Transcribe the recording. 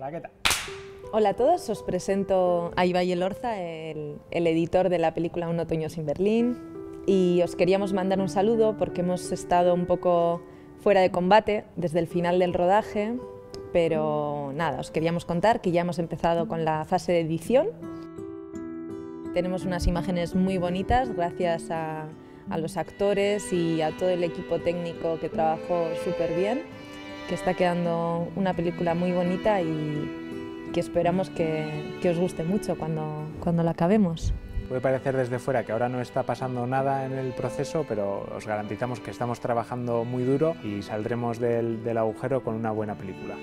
Traqueta. Hola a todos, os presento a Ibai Elorza, el editor de la película Un otoño sin Berlín, y os queríamos mandar un saludo porque hemos estado un poco fuera de combate desde el final del rodaje, pero nada, os queríamos contar que ya hemos empezado con la fase de edición. Tenemos unas imágenes muy bonitas gracias a los actores y a todo el equipo técnico que trabajó súper bien, que está quedando una película muy bonita y que esperamos que os guste mucho cuando la acabemos. Puede parecer desde fuera que ahora no está pasando nada en el proceso, pero os garantizamos que estamos trabajando muy duro y saldremos del agujero con una buena película.